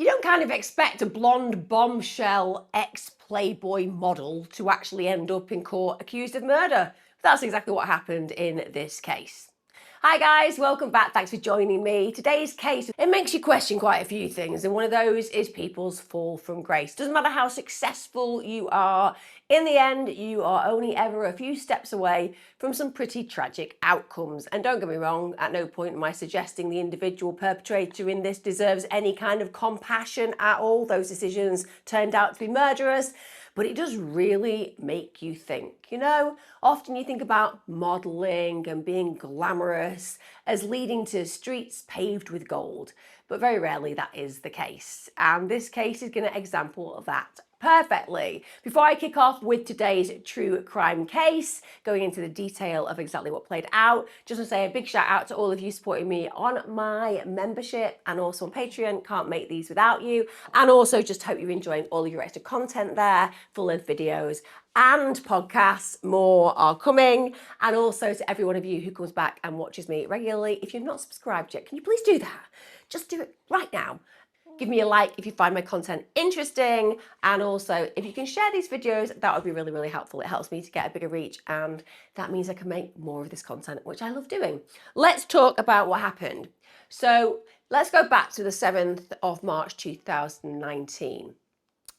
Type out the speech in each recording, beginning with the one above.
You don't kind of expect a blonde bombshell ex-Playboy model to actually end up in court accused of murder. That's exactly what happened in this case. Hi guys, welcome back. Thanks for joining me. Today's case, it makes you question quite a few things, and one of those is people's fall from grace. Doesn't matter how successful you are, in the end, you are only ever a few steps away from some pretty tragic outcomes. And don't get me wrong, at no point am I suggesting the individual perpetrator in this deserves any kind of compassion at all. Those decisions turned out to be murderous. But it does really make you think. You know, often you think about modelling and being glamorous as leading to streets paved with gold, but very rarely that is the case. And this case is going to example of that perfectly. Before I kick off with today's true crime case, going into the detail of exactly what played out, just to say a big shout out to all of you supporting me on my membership and also on Patreon. Can't make these without you. And also just hope you're enjoying all of your extra content there, full-length videos and podcasts. More are coming. And also to every one of you who comes back and watches me regularly, if you've not subscribed yet, can you please do that? Just do it right now. Give me a like if you find my content interesting, and also if you can share these videos, that would be really, really helpful. It helps me to get a bigger reach, and that means I can make more of this content, which I love doing. Let's talk about what happened. So let's go back to the 7th of March 2019.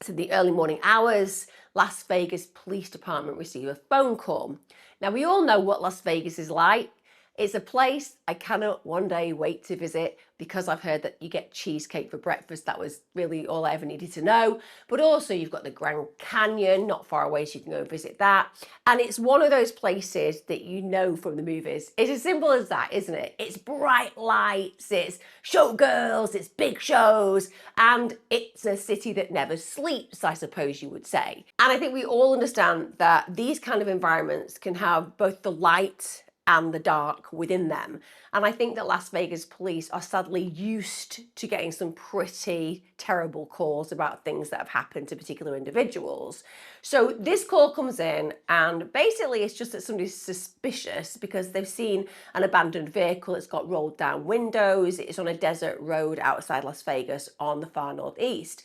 So the early morning hours, Las Vegas Police Department receive a phone call. Now we all know what Las Vegas is like. It's a place I cannot one day wait to visit because I've heard that you get cheesecake for breakfast. That was really all I ever needed to know. But also you've got the Grand Canyon not far away, so you can go and visit that. And it's one of those places that you know from the movies. It's as simple as that, isn't it? It's bright lights, it's showgirls, it's big shows, and it's a city that never sleeps, I suppose you would say. And I think we all understand that these kind of environments can have both the light and the dark within them. And I think that Las Vegas police are sadly used to getting some pretty terrible calls about things that have happened to particular individuals. So this call comes in, and basically it's just that somebody's suspicious because they've seen an abandoned vehicle. It's got rolled down windows. It's on a desert road outside Las Vegas on the far northeast.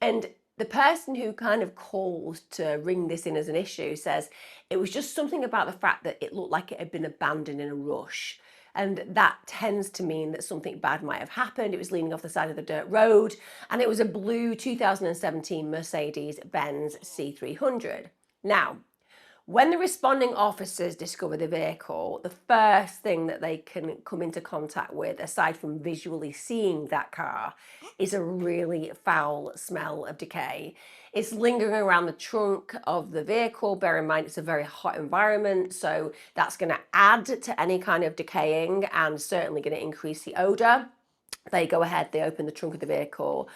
And the person who kind of calls to ring this in as an issue says it was just something about the fact that it looked like it had been abandoned in a rush. And that tends to mean that something bad might have happened. It was leaning off the side of the dirt road, and it was a blue 2017 Mercedes-Benz C300. Now, when the responding officers discover the vehicle, the first thing that they can come into contact with, aside from visually seeing that car, is a really foul smell of decay. It's lingering around the trunk of the vehicle. Bear in mind, it's a very hot environment, so that's going to add to any kind of decaying and certainly going to increase the odor. They go ahead, they open the trunk of the vehicle,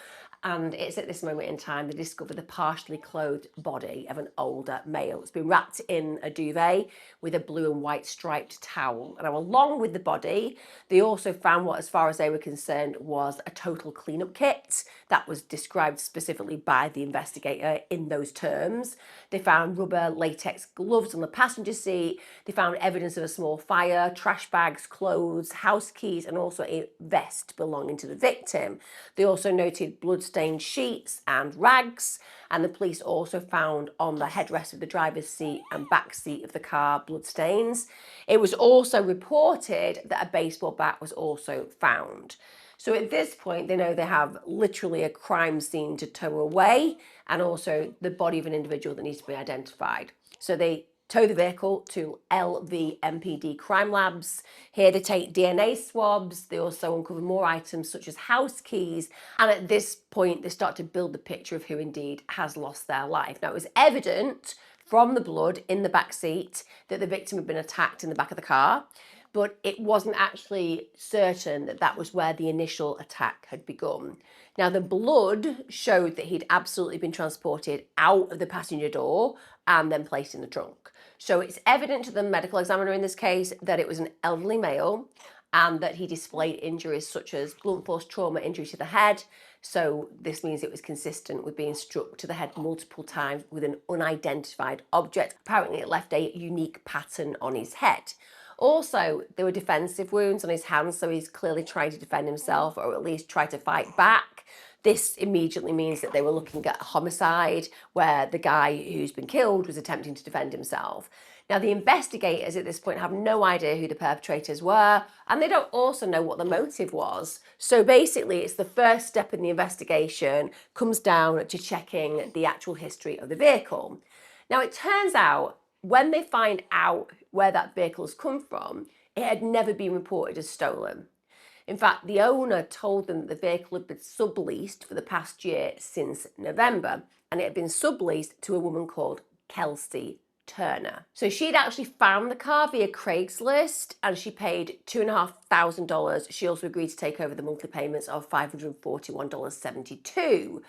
and it's at this moment in time they discover the partially clothed body of an older male. It's been wrapped in a duvet with a blue and white striped towel. And along with the body, they also found what, as far as they were concerned, was a total cleanup kit. That was described specifically by the investigator in those terms. They found rubber latex gloves on the passenger seat. They found evidence of a small fire, trash bags, clothes, house keys, and also a vest belonging to the victim. They also noted blood-stained sheets and rags, and the police also found on the headrest of the driver's seat and back seat of the car bloodstains. It was also reported that a baseball bat was also found. So at this point, they know they have literally a crime scene to tow away, and also the body of an individual that needs to be identified. So they tow the vehicle to LVMPD crime labs. Here they take DNA swabs. They also uncover more items such as house keys. And at this point, they start to build the picture of who indeed has lost their life. Now, it was evident from the blood in the back seat that the victim had been attacked in the back of the car, but it wasn't actually certain that that was where the initial attack had begun. Now, the blood showed that he'd absolutely been transported out of the passenger door and then placed in the trunk. So it's evident to the medical examiner in this case that it was an elderly male and that he displayed injuries such as blunt force trauma injury to the head. So this means it was consistent with being struck to the head multiple times with an unidentified object. Apparently it left a unique pattern on his head. Also, there were defensive wounds on his hands, so he's clearly trying to defend himself or at least try to fight back. This immediately means that they were looking at a homicide where the guy who's been killed was attempting to defend himself. Now, the investigators at this point have no idea who the perpetrators were, and they don't also know what the motive was. So basically, it's the first step in the investigation comes down to checking the actual history of the vehicle. Now, it turns out when they find out where that vehicle's come from, it had never been reported as stolen. In fact, the owner told them that the vehicle had been subleased for the past year since November, and it had been subleased to a woman called Kelsey Turner. So she'd actually found the car via Craigslist, and she paid $2,500. She also agreed to take over the monthly payments of $541.72.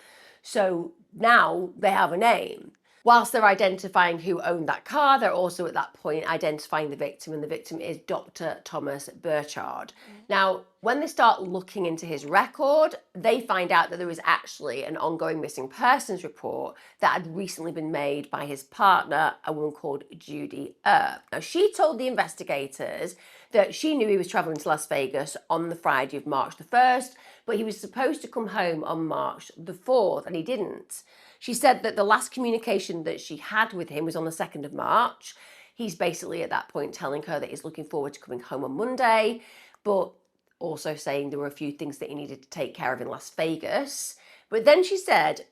So now they have a name. Whilst they're identifying who owned that car, they're also at that point identifying the victim, and the victim is Dr. Thomas Burchard. Now, when they start looking into his record, they find out that there is actually an ongoing missing persons report that had recently been made by his partner, a woman called Judy Earp. Now, she told the investigators that she knew he was traveling to Las Vegas on the Friday of March the 1st, but he was supposed to come home on March the 4th, and he didn't. She said that the last communication that she had with him was on the 2nd of March. He's basically at that point telling her that he's looking forward to coming home on Monday, but also saying there were a few things that he needed to take care of in Las Vegas. But then she said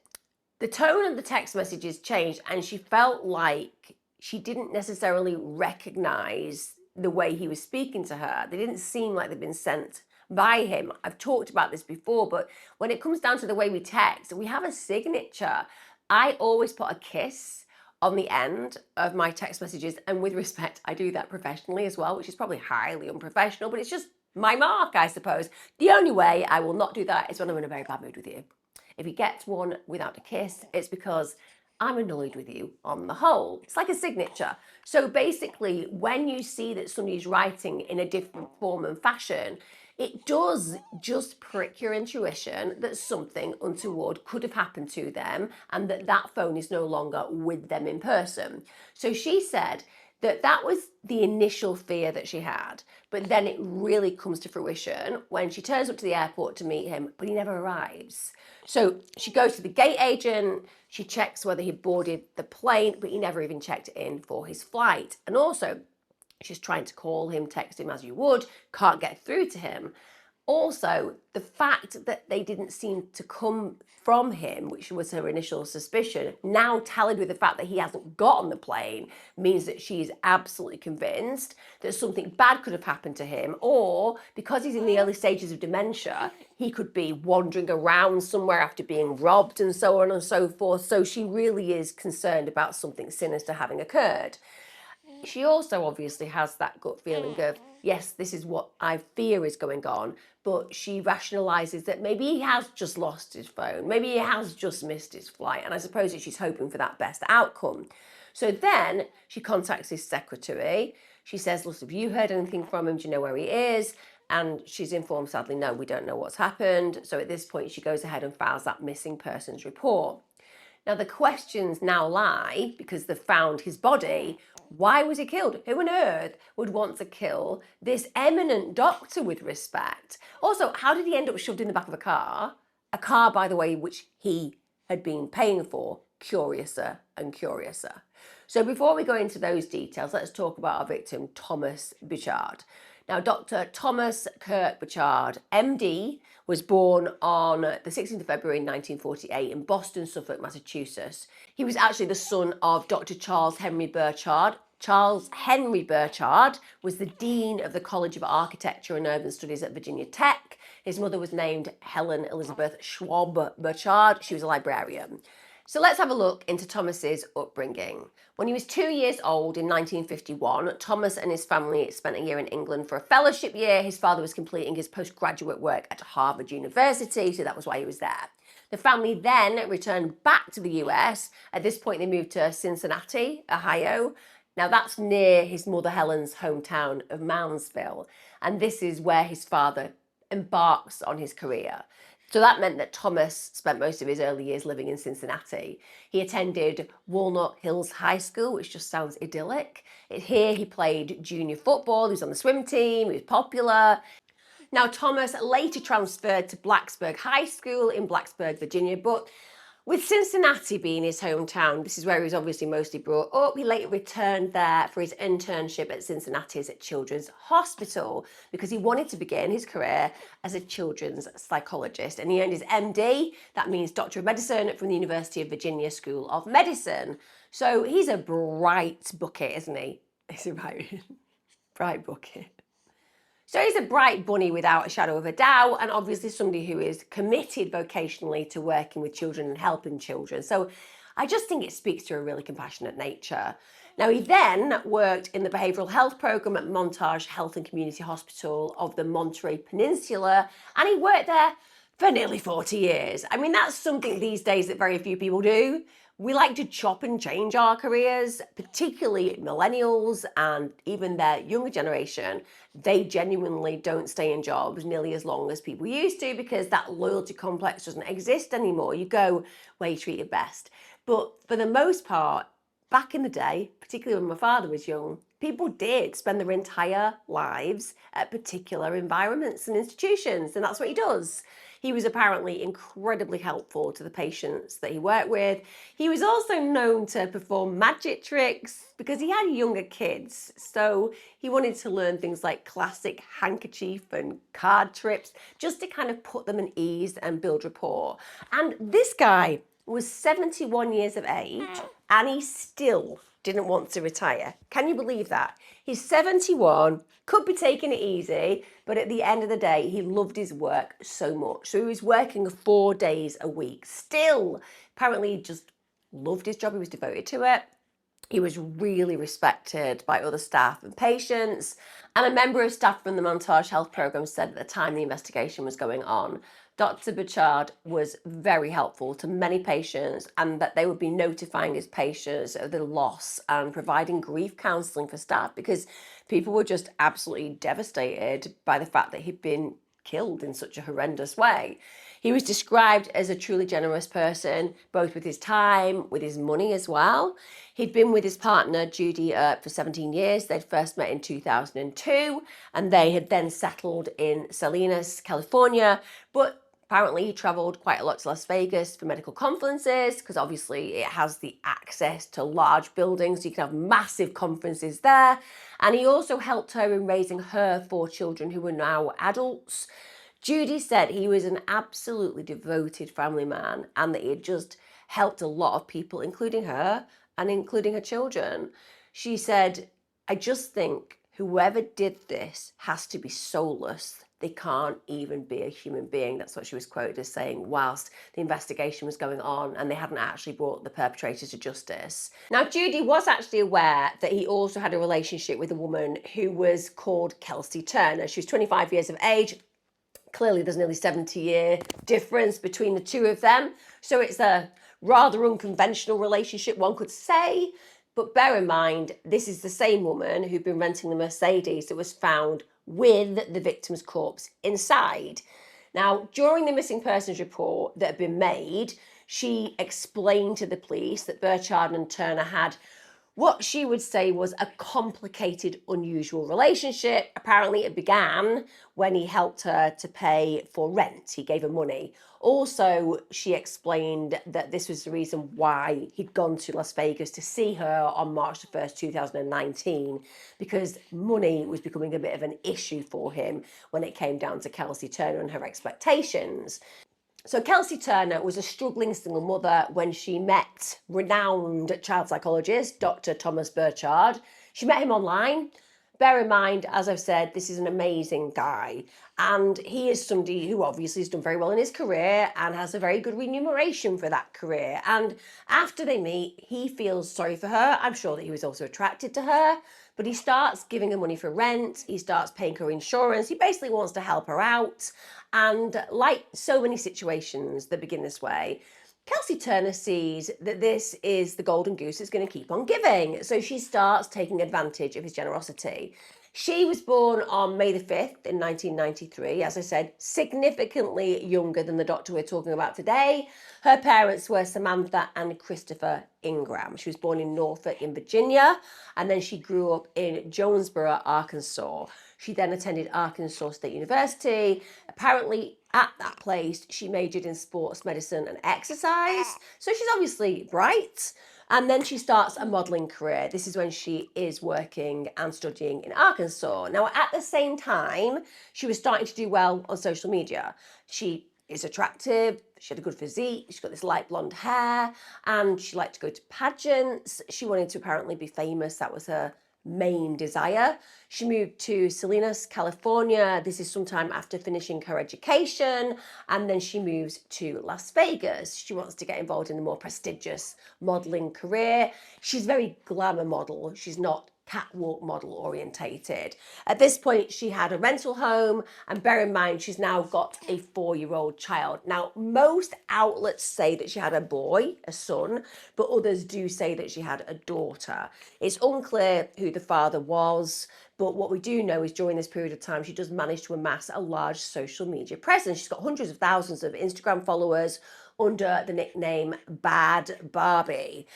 the tone of the text messages changed, and she felt like she didn't necessarily recognize the way he was speaking to her. They didn't seem like they'd been sent by him. I've talked about this before, but when it comes down to the way we text, we have a signature. I always put a kiss on the end of my text messages, and with respect, I do that professionally as well, which is probably highly unprofessional, but it's just my mark, I suppose. The only way I will not do that is when I'm in a very bad mood with you. If you get one without a kiss, it's because I'm annoyed with you on the whole. It's like a signature. So basically, when you see that somebody's writing in a different form and fashion, it does just prick your intuition that something untoward could have happened to them, and that phone is no longer with them in person. So she said that was the initial fear that she had, but then it really comes to fruition when she turns up to the airport to meet him, but he never arrives. So she goes to the gate agent, she checks whether he boarded the plane, but he never even checked in for his flight. And also, she's trying to call him, text him as you would, can't get through to him. Also, the fact that they didn't seem to come from him, which was her initial suspicion, now tallied with the fact that he hasn't got on the plane, means that she's absolutely convinced that something bad could have happened to him, or because he's in the early stages of dementia, he could be wandering around somewhere after being robbed and so on and so forth. So she really is concerned about something sinister having occurred. She also obviously has that gut feeling of, yes, this is what I fear is going on, but she rationalises that maybe he has just lost his phone, maybe he has just missed his flight, and I suppose that she's hoping for that best outcome. So then she contacts his secretary. She says, look, have you heard anything from him? Do you know where he is? And she's informed, sadly, no, we don't know what's happened. So at this point, she goes ahead and files that missing persons report. Now, the questions now lie, because they've found his body, why was he killed? Who on earth would want to kill this eminent doctor with respect? Also, how did he end up shoved in the back of a car? A car, by the way, which he had been paying for. Curiouser and curiouser. So before we go into those details, let's talk about our victim, Thomas Burchard. Now, Dr. Thomas Kirk Burchard, MD, was born on the 16th of February 1948 in Boston, Suffolk, Massachusetts. He was actually the son of Dr. Charles Henry Burchard. Charles Henry Burchard was the Dean of the College of Architecture and Urban Studies at Virginia Tech. His mother was named Helen Elizabeth Schwab Burchard. She was a librarian. So let's have a look into Thomas's upbringing. When he was 2 years old in 1951, Thomas and his family spent a year in England for a fellowship year. His father was completing his postgraduate work at Harvard University, so that was why he was there. The family then returned back to the US. At this point, they moved to Cincinnati, Ohio. Now that's near his mother Helen's hometown of Moundsville, and this is where his father embarks on his career. So that meant that Thomas spent most of his early years living in Cincinnati. He attended Walnut Hills High School, which just sounds idyllic. Here he played junior football, he was on the swim team, he was popular. Now, Thomas later transferred to Blacksburg High School in Blacksburg, Virginia, but with Cincinnati being his hometown, this is where he was obviously mostly brought up. He later returned there for his internship at Cincinnati's Children's Hospital because he wanted to begin his career as a children's psychologist. And he earned his MD, that means Doctor of Medicine, from the University of Virginia School of Medicine. So he's a bright bucket, isn't he? He's a bright bucket. So he's a bright bunny without a shadow of a doubt, and obviously somebody who is committed vocationally to working with children and helping children. So I just think it speaks to a really compassionate nature. Now, he then worked in the behavioural health programme at Montage Health and Community Hospital of the Monterey Peninsula, and he worked there for nearly 40 years. I mean, that's something these days that very few people do. We like to chop and change our careers, particularly millennials and even their younger generation. They genuinely don't stay in jobs nearly as long as people used to because that loyalty complex doesn't exist anymore. You go where you're treated best. But for the most part, back in the day, particularly when my father was young, people did spend their entire lives at particular environments and institutions, and that's what he does. He was apparently incredibly helpful to the patients that he worked with. He was also known to perform magic tricks because he had younger kids. So he wanted to learn things like classic handkerchief and card trips just to kind of put them at ease and build rapport. And this guy was 71 years of age and he still didn't want to retire. Can you believe that? He's 71, could be taking it easy, but at the end of the day, he loved his work so much. So he was working 4 days a week. Still, apparently he just loved his job. He was devoted to it. He was really respected by other staff and patients. And a member of staff from the Montage Health Programme said at the time the investigation was going on, Dr. Burchard was very helpful to many patients and that they would be notifying his patients of the loss and providing grief counselling for staff because people were just absolutely devastated by the fact that he'd been killed in such a horrendous way. He was described as a truly generous person, both with his time, with his money as well. He'd been with his partner, Judy, for 17 years. They'd first met in 2002, and they had then settled in Salinas, California. But apparently he travelled quite a lot to Las Vegas for medical conferences, because obviously it has the access to large buildings. So you can have massive conferences there. And he also helped her in raising her 4 children who were now adults. Judy said he was an absolutely devoted family man and that he had just helped a lot of people, including her and including her children. She said, I just think whoever did this has to be soulless. They can't even be a human being. That's what she was quoted as saying whilst the investigation was going on and they hadn't actually brought the perpetrators to justice. Now, Judy was actually aware that he also had a relationship with a woman who was called Kelsey Turner. She was 25 years of age. Clearly, there's nearly 70-year difference between the two of them. So it's a rather unconventional relationship, one could say. But bear in mind, this is the same woman who'd been renting the Mercedes that was found with the victim's corpse inside. Now, during the missing persons report that had been made, she explained to the police that Burchard and Turner had what she would say was a complicated, unusual relationship. Apparently, it began when he helped her to pay for rent. He gave her money. Also, she explained that this was the reason why he'd gone to Las Vegas to see her on March the 1st, 2019, because money was becoming a bit of an issue for him when it came down to Kelsey Turner and her expectations. So Kelsey Turner was a struggling single mother when she met renowned child psychologist, Dr. Thomas Burchard. She met him online. Bear in mind, as I've said, this is an amazing guy. And he is somebody who obviously has done very well in his career and has a very good remuneration for that career. And after they meet, he feels sorry for her. I'm sure that he was also attracted to her. But he starts giving her money for rent. He starts paying her insurance. He basically wants to help her out. And like so many situations that begin this way, Kelsey Turner sees that this is the golden goose that's going to keep on giving. So she starts taking advantage of his generosity. She was born on May the 5th in 1993, as I said, significantly younger than the doctor we're talking about today. Her parents were Samantha and Christopher Ingram. She was born in Norfolk in Virginia, and then she grew up in Jonesboro, Arkansas. She then attended Arkansas State University. Apparently, at that place, she majored in sports medicine and exercise. So she's obviously bright. And then she starts a modelling career. This is when she is working and studying in Arkansas. Now, at the same time, she was starting to do well on social media. She is attractive, she had a good physique, she's got this light blonde hair, and she liked to go to pageants. She wanted to apparently be famous. That was her main desire. She moved to Salinas, California. This is sometime after finishing her education, and then she moves to Las Vegas. She wants to get involved in a more prestigious modeling career. She's very glamour model. She's not catwalk model orientated. At this point, she had a rental home, and bear in mind, she's now got a 4-year-old child. Now, most outlets say that she had a boy, a son, but others do say that she had a daughter. It's unclear who the father was, but what we do know is during this period of time, she does manage to amass a large social media presence. She's got hundreds of thousands of Instagram followers under the nickname Bad Barbie.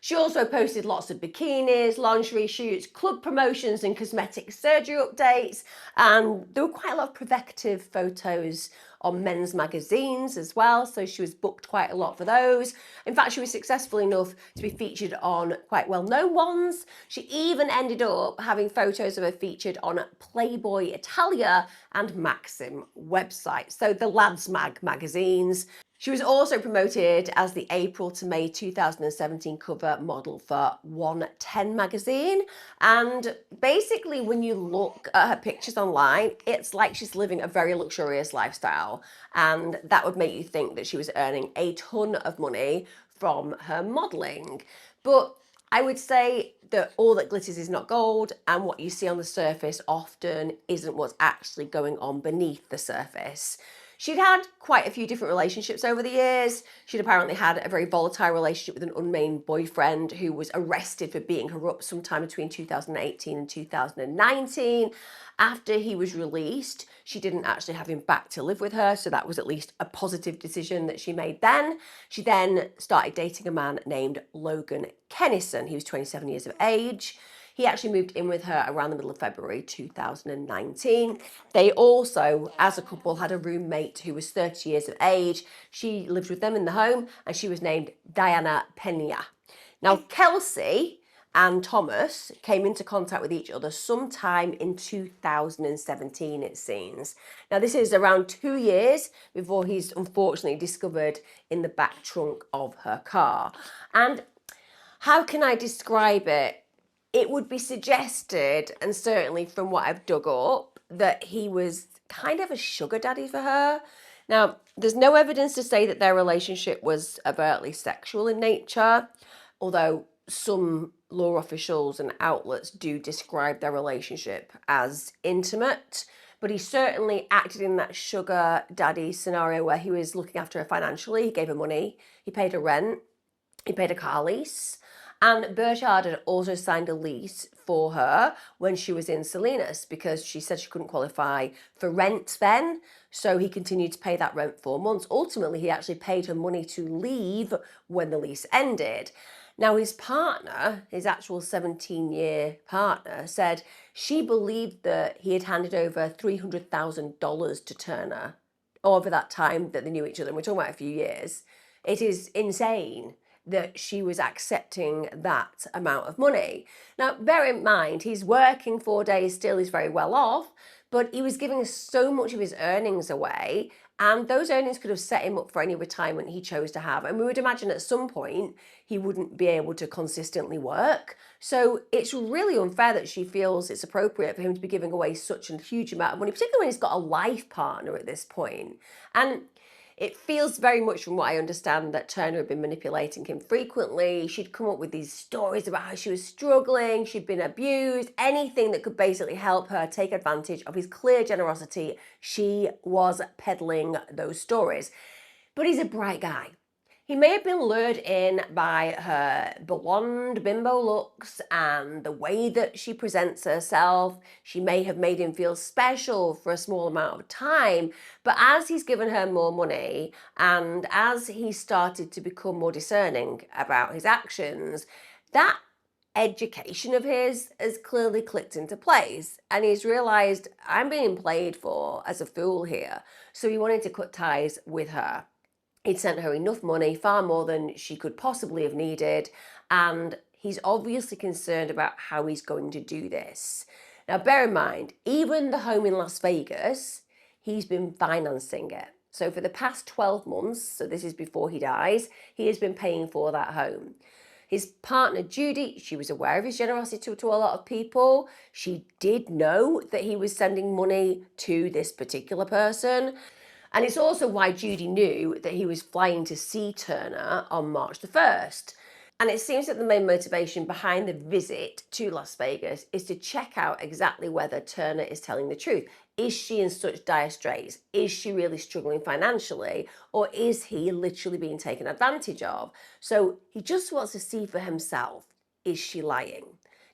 She also posted lots of bikinis, lingerie shoots, club promotions and cosmetic surgery updates. And there were quite a lot of provocative photos on men's magazines as well. So she was booked quite a lot for those. In fact, she was successful enough to be featured on quite well-known ones. She even ended up having photos of her featured on Playboy Italia and Maxim websites. So the Lads magazines. She was also promoted as the April to May 2017 cover model for 110 magazine. And basically, when you look at her pictures online, it's like she's living a very luxurious lifestyle. And that would make you think that she was earning a ton of money from her modeling. But I would say that all that glitters is not gold, and what you see on the surface often isn't what's actually going on beneath the surface. She'd had quite a few different relationships over the years. She'd apparently had a very volatile relationship with an unnamed boyfriend who was arrested for beating her up sometime between 2018 and 2019. After he was released, she didn't actually have him back to live with her, so that was at least a positive decision that she made then. She then started dating a man named Logan Kennison. He was 27 years of age. He actually moved in with her around the middle of February 2019. They also, as a couple, had a roommate who was 30 years of age. She lived with them in the home, and she was named Diana Pena. Now, Kelsey and Thomas came into contact with each other sometime in 2017, it seems. Now, this is around 2 years before he's unfortunately discovered in the back trunk of her car. And how can I describe it? It would be suggested, and certainly from what I've dug up, that he was kind of a sugar daddy for her. Now, there's no evidence to say that their relationship was overtly sexual in nature, although some law officials and outlets do describe their relationship as intimate. But he certainly acted in that sugar daddy scenario where he was looking after her financially. He gave her money, he paid her rent, he paid a car lease. And Burchard had also signed a lease for her when she was in Salinas because she said she couldn't qualify for rent then. So he continued to pay that rent for months. Ultimately, he actually paid her money to leave when the lease ended. Now, his partner, his actual 17-year partner, said she believed that he had handed over $300,000 to Turner over that time that they knew each other. And we're talking about a few years. It is insane that she was accepting that amount of money. Now, bear in mind, he's working 4 days still, he's very well off, but he was giving so much of his earnings away, and those earnings could have set him up for any retirement he chose to have. And we would imagine at some point he wouldn't be able to consistently work. So it's really unfair that she feels it's appropriate for him to be giving away such a huge amount of money, particularly when he's got a life partner at this point. And it feels very much, from what I understand, that Turner had been manipulating him frequently. She'd come up with these stories about how she was struggling, she'd been abused, anything that could basically help her take advantage of his clear generosity. She was peddling those stories. But he's a bright guy. He may have been lured in by her blonde bimbo looks and the way that she presents herself. She may have made him feel special for a small amount of time, but as he's given her more money and as he started to become more discerning about his actions, that education of his has clearly clicked into place, and he's realized, I'm being played for as a fool here. So he wanted to cut ties with her. He'd sent her enough money, far more than she could possibly have needed, and he's obviously concerned about how he's going to do this. Now, bear in mind, even the home in Las Vegas, he's been financing it. So for the past 12 months, so this is before he dies, he has been paying for that home. His partner, Judy, she was aware of his generosity to a lot of people. She did know that he was sending money to this particular person. And it's also why Judy knew that he was flying to see Turner on March the 1st. And it seems that the main motivation behind the visit to Las Vegas is to check out exactly whether Turner is telling the truth. Is she in such dire straits? Is she really struggling financially? Or is he literally being taken advantage of? So he just wants to see for himself, is she lying?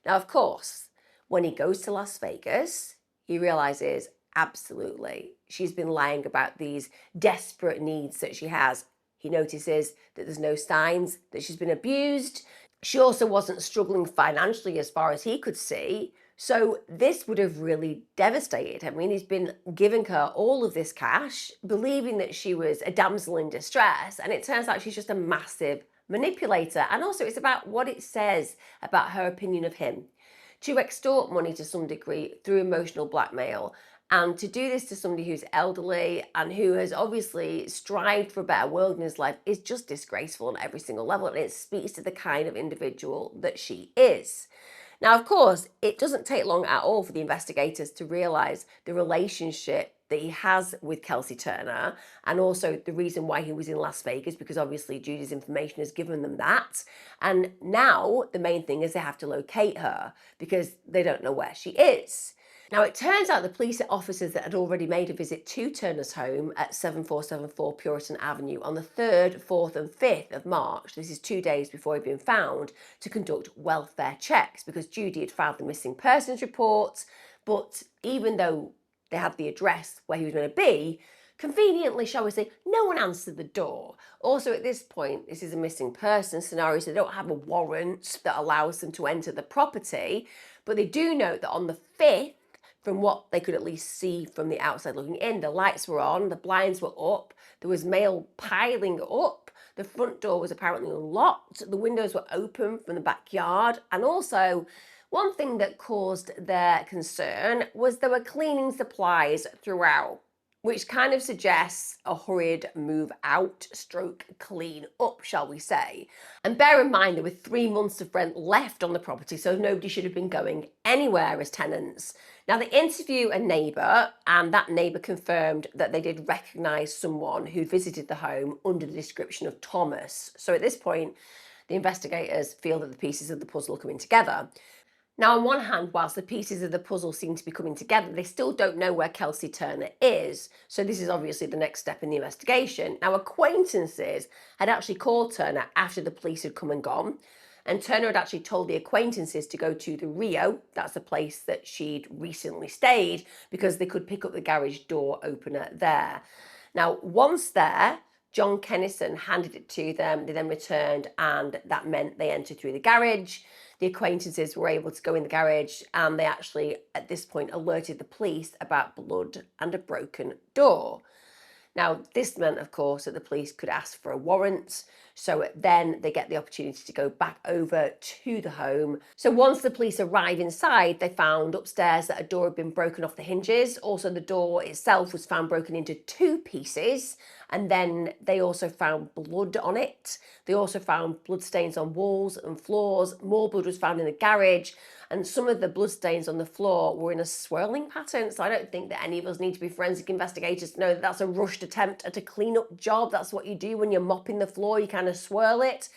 Now, of course, when he goes to Las Vegas, he realizes, absolutely, she's been lying about these desperate needs that she has. He notices that there's no signs that she's been abused. She also wasn't struggling financially as far as he could see. So this would have really devastated him. I mean, he's been giving her all of this cash, believing that she was a damsel in distress, and it turns out she's just a massive manipulator. And also it's about what it says about her opinion of him. To extort money to some degree through emotional blackmail, and to do this to somebody who's elderly and who has obviously strived for a better world in his life is just disgraceful on every single level. And it speaks to the kind of individual that she is. Now, of course, it doesn't take long at all for the investigators to realize the relationship that he has with Kelsey Turner, and also the reason why he was in Las Vegas, because obviously Judy's information has given them that. And now the main thing is they have to locate her because they don't know where she is. Now, it turns out the police officers that had already made a visit to Turner's home at 7474 Puritan Avenue on the 3rd, 4th and 5th of March, this is 2 days before he'd been found, to conduct welfare checks because Judy had filed the missing persons report. But even though they had the address where he was going to be, conveniently, shall we say, no one answered the door. Also, at this point, this is a missing person scenario, so they don't have a warrant that allows them to enter the property. But they do note that on the 5th, from what they could at least see from the outside looking in, the lights were on, the blinds were up, there was mail piling up, the front door was apparently unlocked, the windows were open from the backyard, and also one thing that caused their concern was there were cleaning supplies throughout, which kind of suggests a hurried move out stroke clean up, shall we say. And bear in mind there were 3 months of rent left on the property, so nobody should have been going anywhere as tenants. Now, they interview a neighbour, and that neighbour confirmed that they did recognise someone who visited the home under the description of Thomas. So at this point, the investigators feel that the pieces of the puzzle are coming together. Now, on one hand, whilst the pieces of the puzzle seem to be coming together, they still don't know where Kelsey Turner is. So this is obviously the next step in the investigation. Now, acquaintances had actually called Turner after the police had come and gone. And Turner had actually told the acquaintances to go to the Rio, that's the place that she'd recently stayed, because they could pick up the garage door opener there. Now, once there, John Kennison handed it to them. They then returned, and that meant they entered through the garage. The acquaintances were able to go in the garage, and they actually, at this point, alerted the police about blood and a broken door. Now, this meant, of course, that the police could ask for a warrant. So then they get the opportunity to go back over to the home. So once the police arrive inside, they found upstairs that a door had been broken off the hinges. Also, the door itself was found broken into 2 pieces. And then they also found blood on it. They also found bloodstains on walls and floors. More blood was found in the garage. And some of the bloodstains on the floor were in a swirling pattern. So I don't think that any of us need to be forensic investigators to know that that's a rushed attempt at a clean-up job. That's what you do when you're mopping the floor. You kind of swirl it.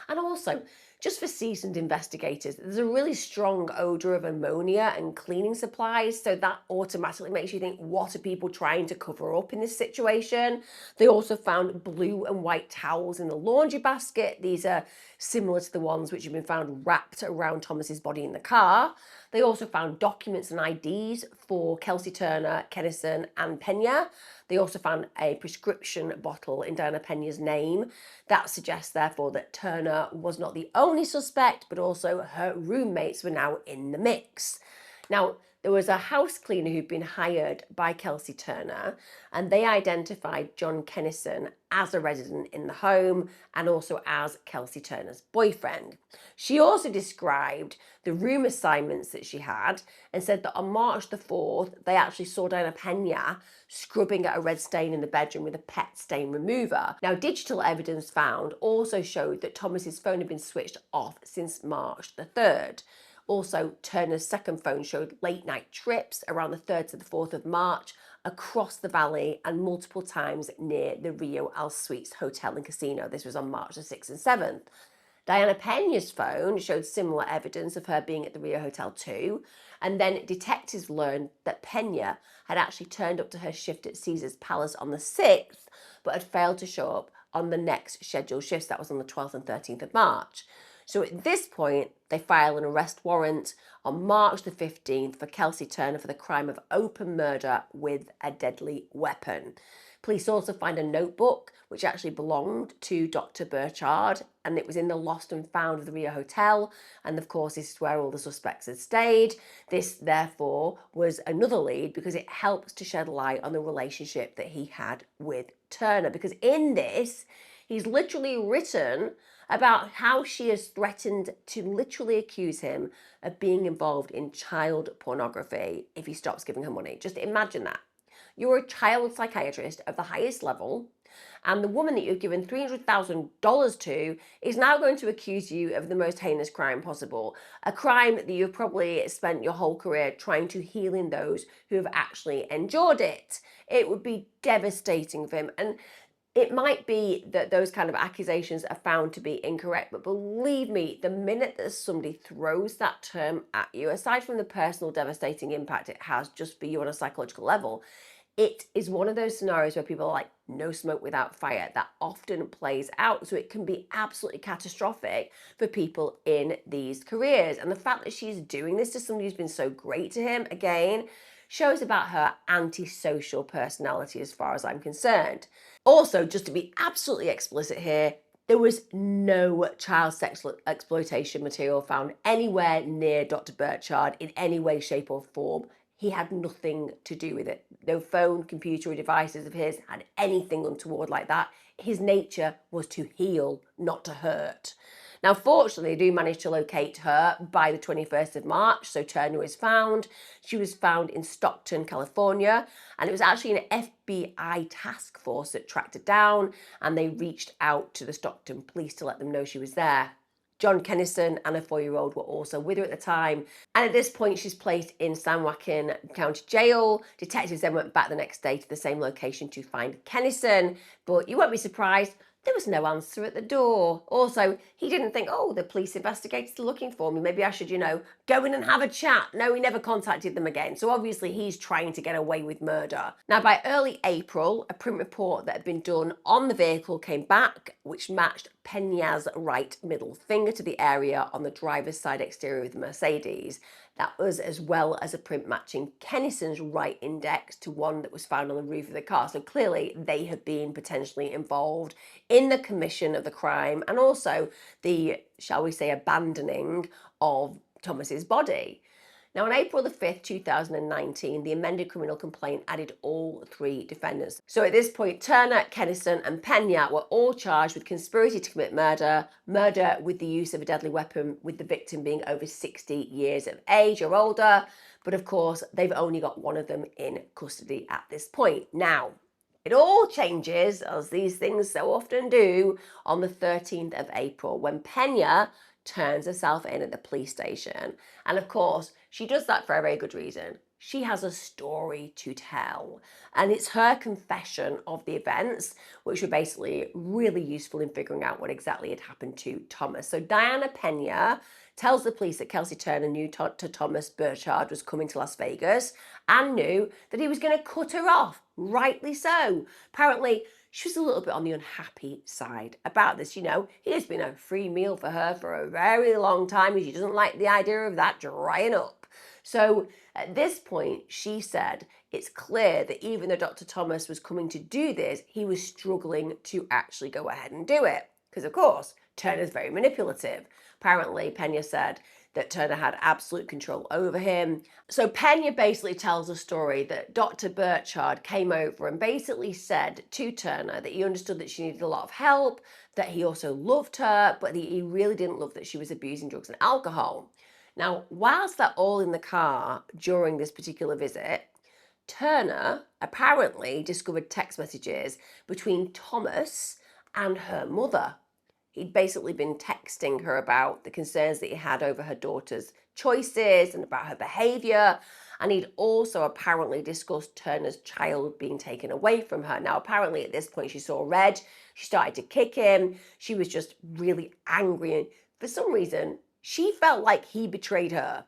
And also, just for seasoned investigators, there's a really strong odour of ammonia and cleaning supplies, so that automatically makes you think, what are people trying to cover up in this situation? They also found blue and white towels in the laundry basket. These are similar to the ones which have been found wrapped around Thomas's body in the car. They also found documents and IDs for Kelsey Turner, Kennison and Pena. They also found a prescription bottle in Diana Pena's name. That suggests, therefore, that Turner was not the only only suspect, but also her roommates were now in the mix. Now, there was a house cleaner who'd been hired by Kelsey Turner, and they identified John Kennison as a resident in the home and also as Kelsey Turner's boyfriend. She also described the room assignments that she had and said that on March the 4th, they actually saw Diana Pena scrubbing at a red stain in the bedroom with a pet stain remover. Now, digital evidence found also showed that Thomas's phone had been switched off since March the 3rd. Also, Turner's second phone showed late night trips around the 3rd to the 4th of March across the valley and multiple times near the Rio Al Suites Hotel and Casino. This was on March the 6th and 7th. Diana Pena's phone showed similar evidence of her being at the Rio Hotel too. And then detectives learned that Pena had actually turned up to her shift at Caesar's Palace on the 6th, but had failed to show up on the next scheduled shifts. That was on the 12th and 13th of March. So at this point, they file an arrest warrant on March the 15th for Kelsey Turner for the crime of open murder with a deadly weapon. Police also find a notebook which actually belonged to Dr. Burchard, and it was in the lost and found of the Rio Hotel. And of course, this is where all the suspects had stayed. This, therefore, was another lead because it helps to shed light on the relationship that he had with Turner. Because in this, he's literally written about how she has threatened to literally accuse him of being involved in child pornography if he stops giving her money. Just imagine that. You're a child psychiatrist of the highest level, and the woman that you've given $300,000 to is now going to accuse you of the most heinous crime possible, a crime that you've probably spent your whole career trying to heal in those who have actually endured it. It would be devastating for him. And it might be that those kind of accusations are found to be incorrect, but believe me, the minute that somebody throws that term at you, aside from the personal devastating impact it has just for you on a psychological level, it is one of those scenarios where people are like, no smoke without fire. That often plays out. So it can be absolutely catastrophic for people in these careers. And the fact that she's doing this to somebody who's been so great to him, again, shows about her antisocial personality as far as I'm concerned. Also, just to be absolutely explicit here, there was no child sexual exploitation material found anywhere near Dr. Burchard in any way, shape or form. He had nothing to do with it. No phone, computer or devices of his had anything untoward like that. His nature was to heal, not to hurt. Now, fortunately, they do manage to locate her by the 21st of March, so Turner was found. She was found in Stockton, California, and it was actually an FBI task force that tracked her down, and they reached out to the Stockton police to let them know she was there. John Kennison and a 4-year-old were also with her at the time. And at this point, she's placed in San Joaquin County Jail. Detectives then went back the next day to the same location to find Kennison. But you won't be surprised, there was no answer at the door. Also, he didn't think, oh, the police investigators are looking for me. Maybe I should, go in and have a chat. No, he never contacted them again. So obviously he's trying to get away with murder. Now, by early April, a print report that had been done on the vehicle came back, which matched Pena's right middle finger to the area on the driver's side exterior of the Mercedes. That was as well as a print matching Kennison's right index to one that was found on the roof of the car. So clearly they had been potentially involved in the commission of the crime and also the, shall we say, abandoning of Thomas's body. Now, on April the 5th, 2019, the amended criminal complaint added all 3 defendants. So at this point, Turner, Kennison and Pena were all charged with conspiracy to commit murder, murder with the use of a deadly weapon, with the victim being over 60 years of age or older. But of course, they've only got one of them in custody at this point. Now, it all changes, as these things so often do, on the 13th of April, when Pena turns herself in at the police station. And of course, she does that for a very good reason. She has a story to tell. And it's her confession of the events, which were basically really useful in figuring out what exactly had happened to Thomas. So Diana Pena tells the police that Kelsey Turner knew Thomas Burchard was coming to Las Vegas and knew that he was going to cut her off, rightly so. Apparently, she was a little bit on the unhappy side about this. He has been a free meal for her for a very long time and she doesn't like the idea of that drying up. So at this point, she said it's clear that even though Dr. Thomas was coming to do this, he was struggling to actually go ahead and do it. Because, of course, Turner's very manipulative. Apparently, Pena said that Turner had absolute control over him. So Pena basically tells a story that Dr. Burchard came over and basically said to Turner that he understood that she needed a lot of help, that he also loved her, but he really didn't love that she was abusing drugs and alcohol. Now, whilst they're all in the car during this particular visit, Turner apparently discovered text messages between Thomas and her mother. He'd basically been texting her about the concerns that he had over her daughter's choices and about her behaviour. And he'd also apparently discussed Turner's child being taken away from her. Now, apparently at this point, she saw red. She started to kick him. She was just really angry. And for some reason, she felt like he betrayed her.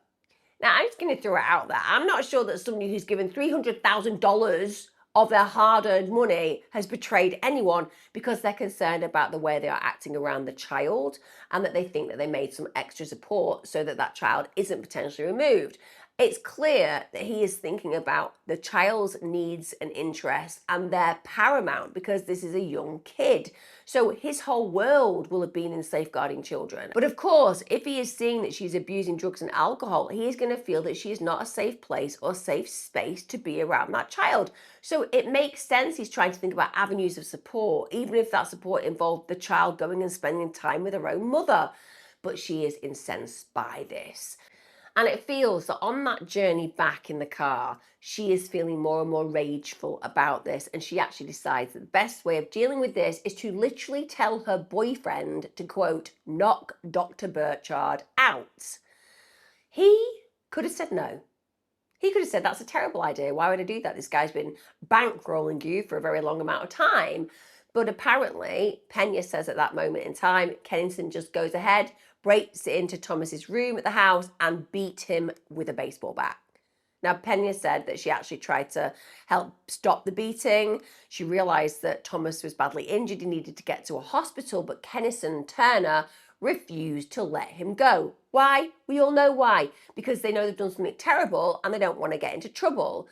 Now, I'm just going to throw it out there. I'm not sure that somebody who's given $300,000 of their hard-earned money has betrayed anyone because they're concerned about the way they are acting around the child and that they think that they made some extra support so that that child isn't potentially removed. It's clear that he is thinking about the child's needs and interests, and they're paramount because this is a young kid. So his whole world will have been in safeguarding children. But of course, if he is seeing that she's abusing drugs and alcohol, he is going to feel that she is not a safe place or safe space to be around that child. So it makes sense he's trying to think about avenues of support, even if that support involved the child going and spending time with her own mother. But she is incensed by this. And it feels that on that journey back in the car, she is feeling more and more rageful about this. And she actually decides that the best way of dealing with this is to literally tell her boyfriend to, quote, knock Dr. Burchard out. He could have said no. He could have said, that's a terrible idea. Why would I do that? This guy's been bankrolling you for a very long amount of time. But apparently, Pena says at that moment in time, Kennison just goes ahead, breaks into Thomas's room at the house and beat him with a baseball bat. Now, Pena said that she actually tried to help stop the beating. She realized that Thomas was badly injured. He needed to get to a hospital, but Kennison Turner refused to let him go. Why? We all know why. Because they know they've done something terrible and they don't want to get into trouble.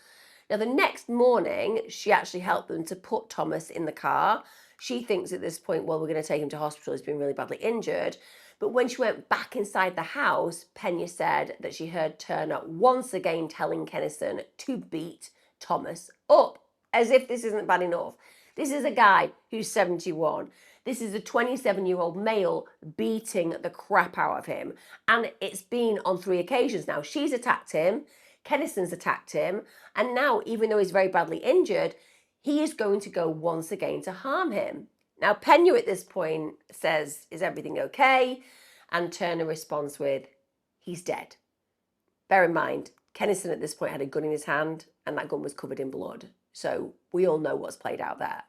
Now, the next morning, she actually helped them to put Thomas in the car. She thinks at this point, well, we're going to take him to hospital. He's been really badly injured. But when she went back inside the house, Pena said that she heard Turner once again telling Kennison to beat Thomas up, as if this isn't bad enough. This is a guy who's 71. This is a 27-year-old male beating the crap out of him. And it's been on 3 occasions now. She's attacked him, Kennison's attacked him, and now, even though he's very badly injured, he is going to go once again to harm him. Now, Pena at this point says, is everything okay? And Turner responds with, he's dead. Bear in mind, Kennison at this point had a gun in his hand and that gun was covered in blood. So we all know what's played out there.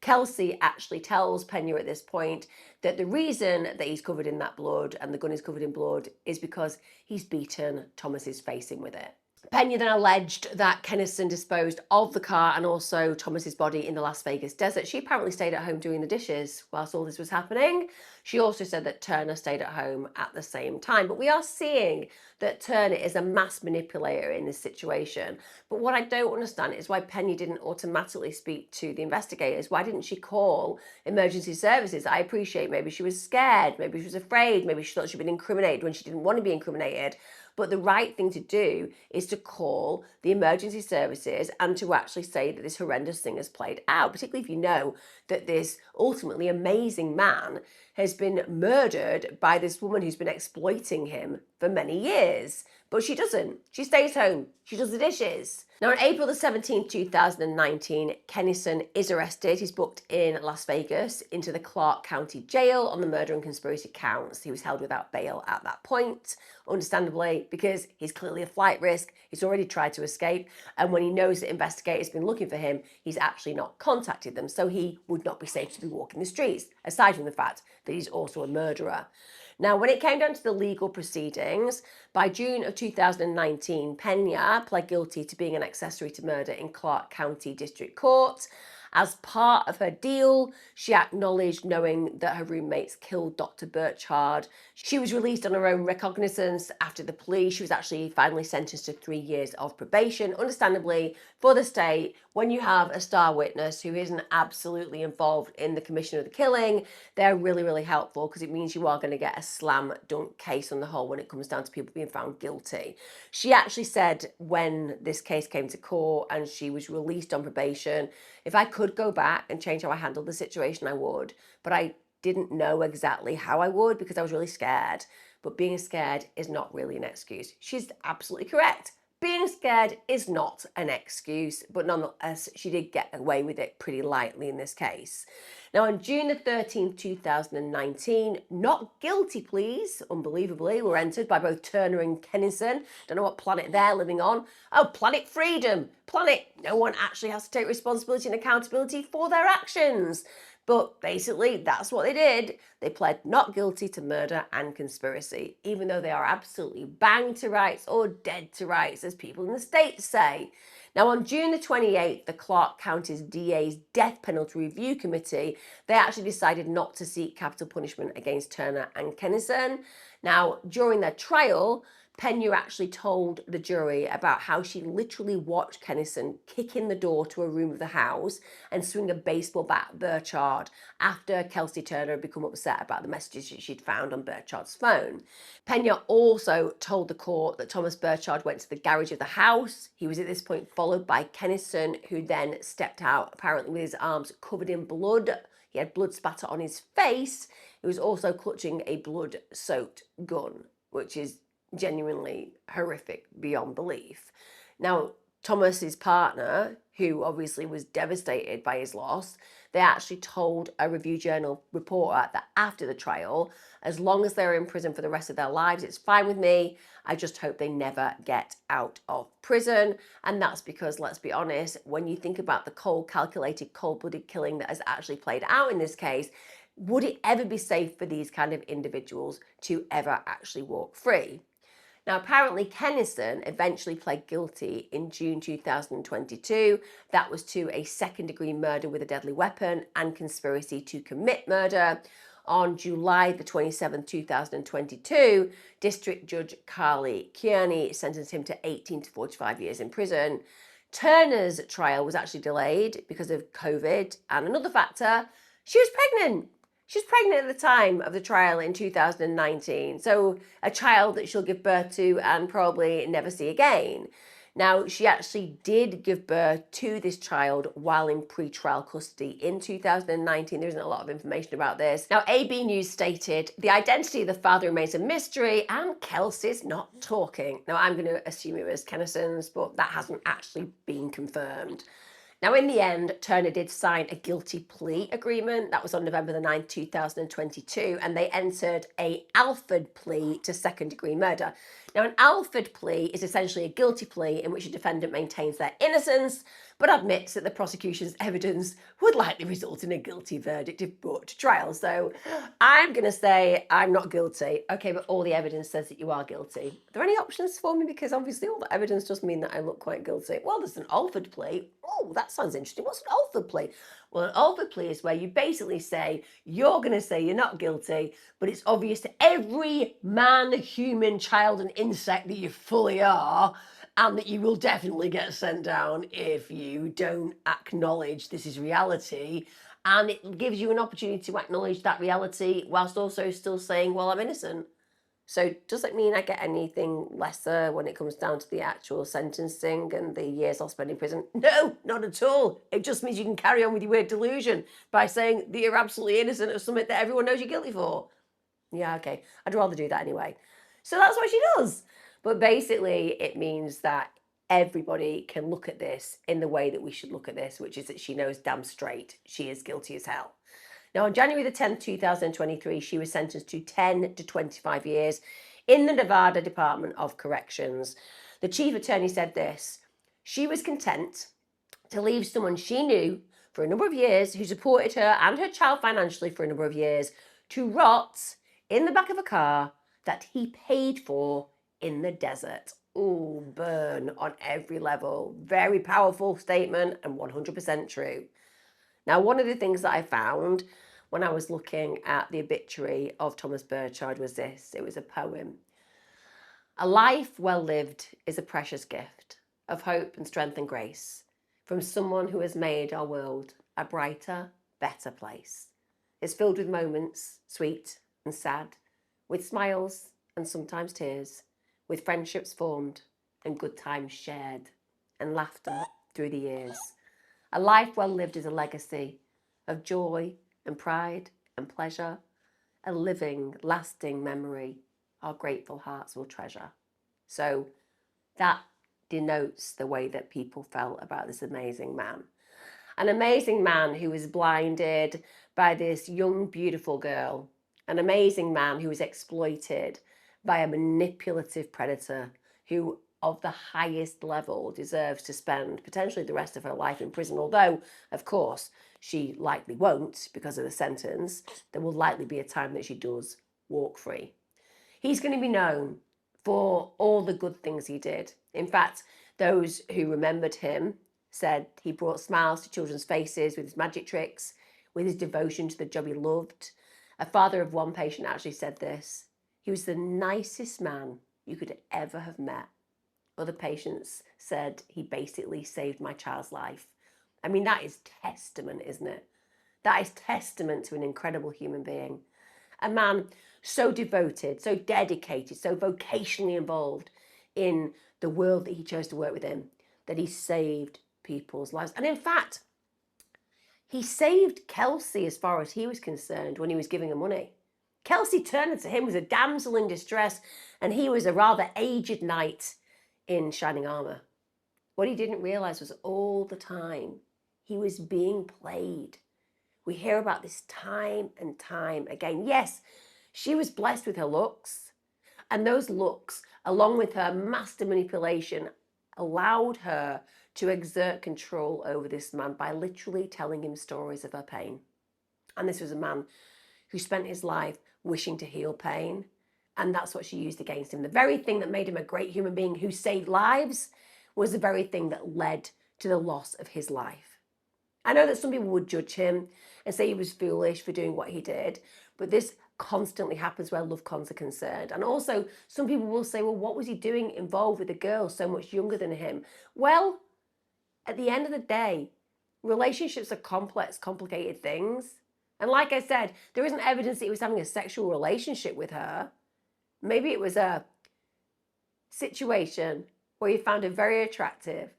Kelsey actually tells Pena at this point that the reason that he's covered in that blood and the gun is covered in blood is because he's beaten Thomas's face in with it. Pena then alleged that Kennison disposed of the car and also Thomas's body in the Las Vegas desert. She apparently stayed at home doing the dishes whilst all this was happening. She also said that Turner stayed at home at the same time. But we are seeing that Turner is a mass manipulator in this situation. But what I don't understand is why Pena didn't automatically speak to the investigators. Why didn't she call emergency services? I appreciate maybe she was scared, maybe she was afraid, maybe she thought she'd been incriminated when she didn't want to be incriminated. But the right thing to do is to call the emergency services and to actually say that this horrendous thing has played out, particularly if you know that this ultimately amazing man has been murdered by this woman who's been exploiting him for many years. But she doesn't. She stays home. She does the dishes. Now, on April the 17th, 2019, Kennison is arrested. He's booked in Las Vegas into the Clark County Jail on the murder and conspiracy counts. He was held without bail at that point, understandably, because he's clearly a flight risk. He's already tried to escape. And when he knows that investigators have been looking for him, he's actually not contacted them. So he would not be safe to be walking the streets, aside from the fact that he's also a murderer. Now, when it came down to the legal proceedings, by June of 2019, Pena pled guilty to being an accessory to murder in Clark County District Court. As part of her deal, she acknowledged knowing that her roommates killed Dr. Burchard. She was released on her own recognizance after the plea. She was actually finally sentenced to 3 years of probation. Understandably, for the state, when you have a star witness who isn't absolutely involved in the commission of the killing, they're really, really helpful because it means you are going to get a slam dunk case on the whole when it comes down to people being found guilty. She actually said when this case came to court and she was released on probation, if I could go back and change how I handled the situation, I would. But I didn't know exactly how I would because I was really scared. But being scared is not really an excuse. She's absolutely correct. Being scared is not an excuse, but nonetheless, she did get away with it pretty lightly in this case. Now, on June the 13th, 2019, not guilty pleas, unbelievably, were entered by both Turner and Kennison. Don't know what planet they're living on. Oh, planet freedom. Planet no one actually has to take responsibility and accountability for their actions. But basically, that's what they did. They pled not guilty to murder and conspiracy, even though they are absolutely banged to rights or dead to rights, as people in the States say. Now, on June the 28th, the Clark County's DA's Death Penalty Review Committee, they actually decided not to seek capital punishment against Turner and Kennison. Now, during their trial, Pena actually told the jury about how she literally watched Kennison kick in the door to a room of the house and swing a baseball bat at Burchard after Kelsey Turner had become upset about the messages she'd found on Burchard's phone. Pena also told the court that Thomas Burchard went to the garage of the house. He was at this point followed by Kennison, who then stepped out apparently with his arms covered in blood. He had blood spatter on his face. He was also clutching a blood-soaked gun, which is genuinely horrific beyond belief. Now, Thomas's partner, who obviously was devastated by his loss, they actually told a Review Journal reporter that after the trial, as long as they're in prison for the rest of their lives, it's fine with me. I just hope they never get out of prison. And that's because, let's be honest, when you think about the cold, calculated, cold-blooded killing that has actually played out in this case, would it ever be safe for these kind of individuals to ever actually walk free? Now, apparently, Kennison eventually pled guilty in June 2022. That was to a second-degree murder with a deadly weapon and conspiracy to commit murder. On July the 27th, 2022, District Judge Carly Kearney sentenced him to 18 to 45 years in prison. Turner's trial was actually delayed because of COVID, and another factor, she was pregnant. She was pregnant at the time of the trial in 2019, so a child that she'll give birth to and probably never see again. Now, she actually did give birth to this child while in pre-trial custody in 2019. There isn't a lot of information about this. Now, AB News stated, the identity of the father remains a mystery and Kelsey's not talking. Now, I'm going to assume it was Kennison's, but that hasn't actually been confirmed. Now, in the end, Turner did sign a guilty plea agreement. That was on November the 9th, 2022, and they entered a Alford plea to second-degree murder. Now, an Alford plea is essentially a guilty plea in which a defendant maintains their innocence, but admits that the prosecution's evidence would likely result in a guilty verdict if brought to trial. So I'm going to say I'm not guilty. Okay, but all the evidence says that you are guilty. Are there any options for me? Because obviously all the evidence does mean that I look quite guilty. Well, there's an Alford plea. Oh, that sounds interesting. What's an Alford plea? Well, an Alford plea is where you basically say, you're going to say you're not guilty, but it's obvious to every man, human, child, and insect that you fully are, and that you will definitely get sent down if you don't acknowledge this is reality. And it gives you an opportunity to acknowledge that reality whilst also still saying, well, I'm innocent. So does it mean I get anything lesser when it comes down to the actual sentencing and the years I'll spend in prison? No, not at all. It just means you can carry on with your weird delusion by saying that you're absolutely innocent of something that everyone knows you're guilty for. Yeah, okay. I'd rather do that anyway. So that's what she does. But basically, it means that everybody can look at this in the way that we should look at this, which is that she knows damn straight she is guilty as hell. Now, on January the 10th, 2023, she was sentenced to 10 to 25 years in the Nevada Department of Corrections. The chief attorney said this: she was content to leave someone she knew for a number of years, who supported her and her child financially for a number of years, to rot in the back of a car that he paid for in the desert. Ooh, burn on every level. Very powerful statement and 100% true. Now, one of the things that I found when I was looking at the obituary of Thomas Burchard was this. It was a poem. A life well lived is a precious gift of hope and strength and grace. from someone who has made our world a brighter, better place. It's filled with moments, sweet and sad, with smiles and sometimes tears, with friendships formed and good times shared, and laughter through the years. A life well lived is a legacy of joy and pride and pleasure, a living, lasting memory our grateful hearts will treasure. So that denotes the way that people felt about this amazing man. An amazing man who was blinded by this young, beautiful girl. An amazing man who was exploited by a manipulative predator who, of the highest level, deserves to spend potentially the rest of her life in prison. Although, of course, she likely won't because of the sentence. There will likely be a time that she does walk free. He's going to be known for all the good things he did. In fact, those who remembered him said he brought smiles to children's faces with his magic tricks, with his devotion to the job he loved. A father of one patient actually said this: he was the nicest man you could ever have met. Other patients said he basically saved my child's life. I mean, that is testament, isn't it? That is testament to an incredible human being. A man so devoted, so dedicated, so vocationally involved in the world that he chose to work within, that he saved people's lives. And in fact, he saved Kelsey as far as he was concerned when he was giving her money. Kelsey Turner to him was a damsel in distress, and he was a rather aged knight in shining armour. What he didn't realise was all the time he was being played. We hear about this time and time again. Yes, she was blessed with her looks, and those looks, along with her master manipulation, allowed her to exert control over this man by literally telling him stories of her pain. And this was a man who spent his life wishing to heal pain, and that's what she used against him. The very thing that made him a great human being who saved lives was the very thing that led to the loss of his life. I know that some people would judge him and say he was foolish for doing what he did, but this constantly happens where love cons are concerned. And also, some people will say, well, what was he doing involved with a girl so much younger than him? Well, at the end of the day, relationships are complex, complicated things. And like I said, there isn't evidence that he was having a sexual relationship with her. Maybe it was a situation where he found her very attractive,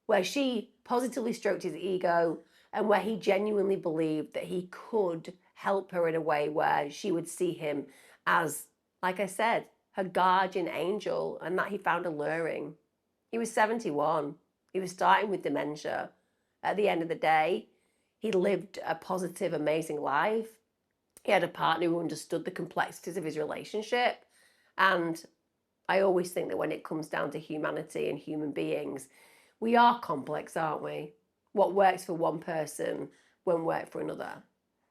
where she positively stroked his ego, and where he genuinely believed that he could help her in a way where she would see him as, like I said, her guardian angel, and that he found alluring. He was 71. He was starting with dementia. At the end of the day, he lived a positive, amazing life. He had a partner who understood the complexities of his relationship. And I always think that when it comes down to humanity and human beings, we are complex, aren't we? What works for one person won't work for another.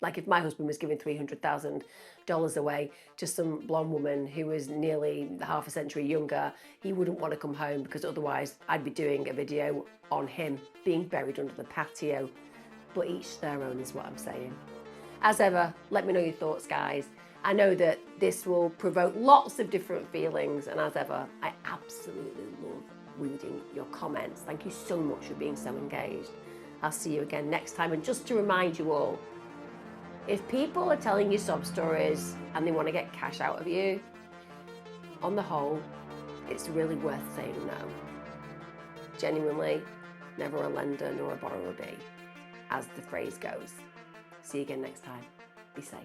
Like if my husband was giving $300,000 away to some blonde woman who was nearly half a century younger, he wouldn't want to come home because otherwise I'd be doing a video on him being buried under the patio. But each their own is what I'm saying. As ever, let me know your thoughts, guys. I know that this will provoke lots of different feelings, and as ever, I absolutely love reading your comments. Thank you so much for being so engaged. I'll see you again next time. And just to remind you all, if people are telling you sob stories and they want to get cash out of you, on the whole, it's really worth saying no. Genuinely, never a lender nor a borrower be, as the phrase goes. See you again next time. Be safe.